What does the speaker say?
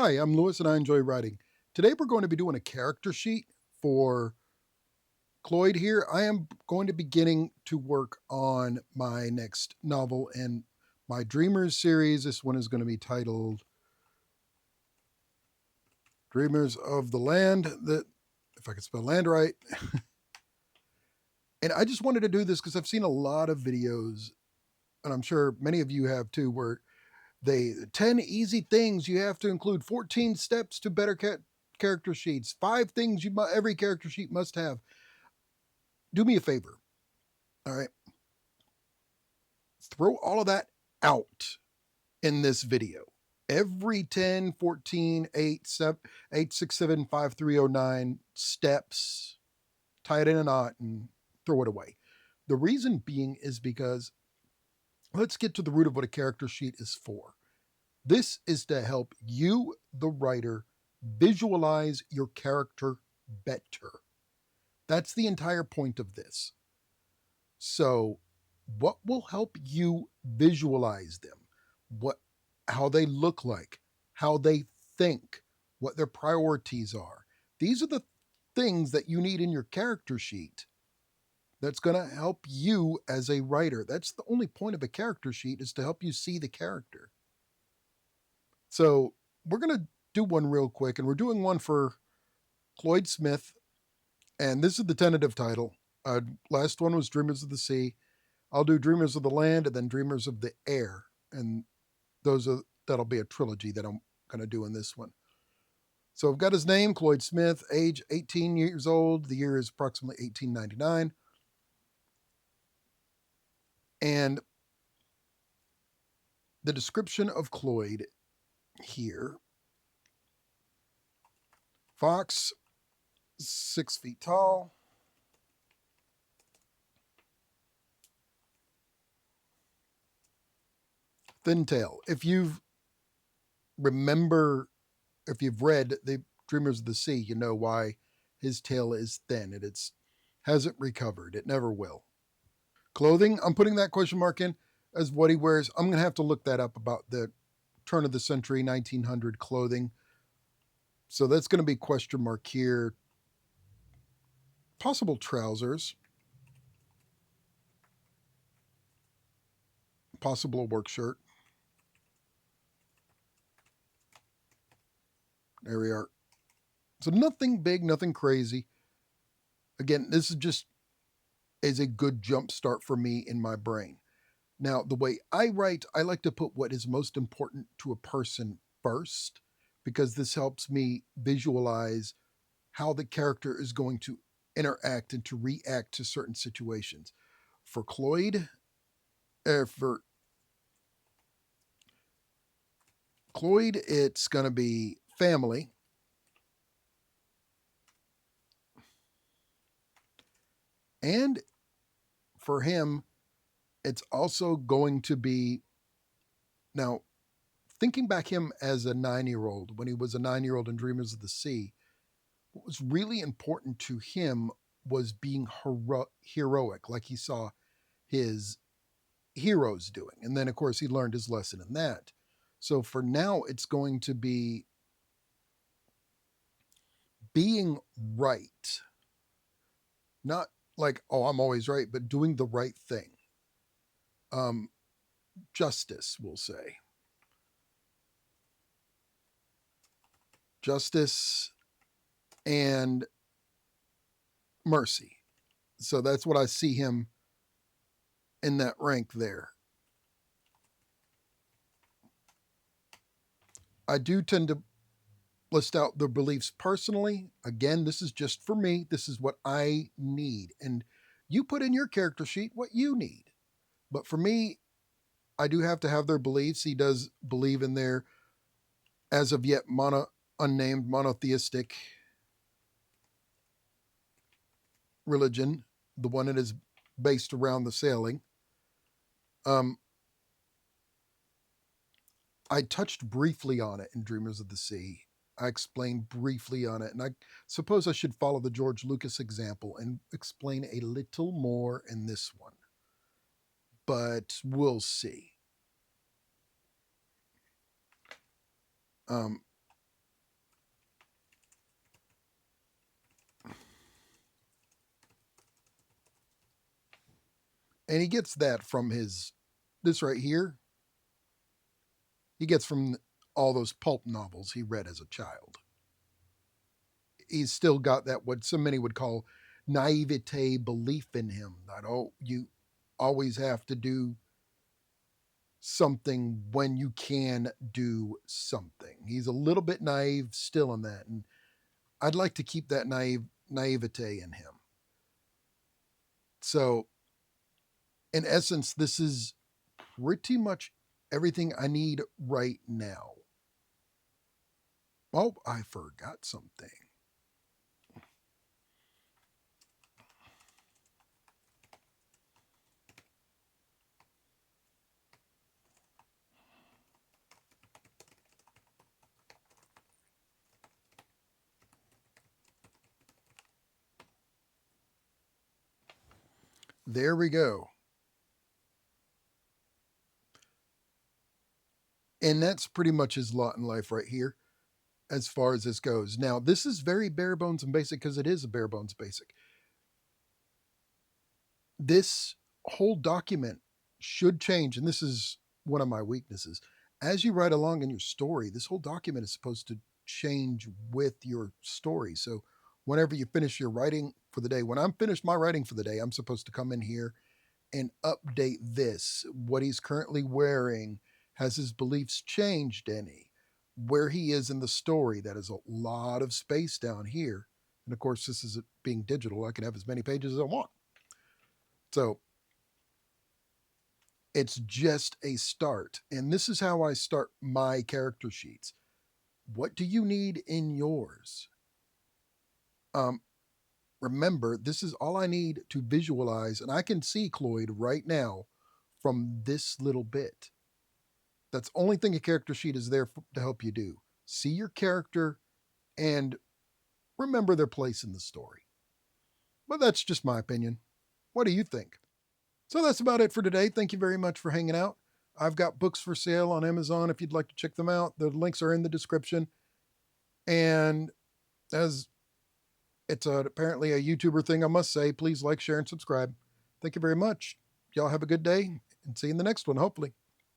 Hi, I'm Lewis and I enjoy writing. Today we're going to be doing a character sheet for Cloyd here. I am going to be beginning to work on my next novel in my Dreamers series. This one is going to be titled Dreamers of the Land, that if I can spell land right. And I just wanted to do this because I've seen a lot of videos, and I'm sure many of you have too, where 10 easy things you have to include, 14 steps to better character sheets, 5 things every character sheet must have. Do me a favor. All right. Throw all of that out in this video. Every 10, 14, 8, 7, 8, 6, 7, 5, 3, 0, 9 steps, tie it in a knot and throw it away. The reason being is because let's get to the root of what a character sheet is for. This is to help you, the writer, visualize your character better. That's the entire point of this. So, what will help you visualize them? How they look like, how they think, what their priorities are. These are the things that you need in your character sheet that's going to help you as a writer. That's the only point of a character sheet, is to help you see the character. So, we're going to do one real quick, and we're doing one for Cloyd Smith, and this is the tentative title. Last one was Dreamers of the Sea. I'll do Dreamers of the Land and then Dreamers of the Air. And that'll be a trilogy that I'm going to do in this one. So I've got his name, Cloyd Smith, age 18 years old. The year is approximately 1899. And the description of Cloyd here: fox, 6 feet tall, thin tail. If you've read the Dreamers of the Sea, you know why his tail is thin. It hasn't recovered. It never will. Clothing, I'm putting that question mark in as what he wears. I'm going to have to look that up about the turn of the century, 1900 clothing. So that's going to be question mark here. Possible trousers, possible work shirt. There we are. So nothing big, nothing crazy. Again, this is just is a good jump start for me in my brain. Now, the way I write, I like to put what is most important to a person first, because this helps me visualize how the character is going to interact and to react to certain situations. For for Cloyd, it's going to be family. And for him, it's also going to be, now, thinking back him as a 9-year-old, when he was a 9-year-old in Dreamers of the Sea, what was really important to him was being heroic, like he saw his heroes doing. And then, of course, he learned his lesson in that. So for now, it's going to be being right. Not like, oh, I'm always right, but doing the right thing. Um, Justice, we'll say. Justice and mercy. So that's what I see him in that rank there. I do tend to list out the beliefs personally. Again, this is just for me. This is what I need. And you put in your character sheet what you need. But for me, I do have to have their beliefs. He does believe in their, as of yet, unnamed monotheistic religion, the one that is based around the sailing. Um, I touched briefly on it in Dreamers of the Sea. I explained briefly on it, and I suppose I should follow the George Lucas example and explain a little more in this one. But we'll see. Um, And he gets that from this right here, he gets from all those pulp novels he read as a child. He's still got that, what so many would call naivete belief in him, that, oh, you always have to do something when you can do something. He's a little bit naive still in that. And I'd like to keep that naivete in him. So, in essence, this is pretty much everything I need right now. Oh, I forgot something. There we go. And that's pretty much his lot in life right here, as far as this goes. Now, this is very bare bones and basic because it is a bare bones basic. This whole document should change, and this is one of my weaknesses. As you write along in your story, this whole document is supposed to change with your story. So, whenever you finish your writing for the day, when I'm finished my writing for the day, I'm supposed to come in here and update this. What he's currently wearing, has his beliefs changed any? Where he is in the story, that is a lot of space down here. And of course, this is being digital. I can have as many pages as I want. So it's just a start. And this is how I start my character sheets. What do you need in yours? Um, Remember, this is all I need to visualize, and I can see Cloyd right now from this little bit. That's the only thing a character sheet is there to help you do. See your character and remember their place in the story. But that's just my opinion. What do you think? So that's about it for today. Thank you very much for hanging out. I've got books for sale on Amazon if you'd like to check them out. The links are in the description. And as it's apparently a YouTuber thing, I must say, please like, share, and subscribe. Thank you very much. Y'all have a good day and see you in the next one, hopefully.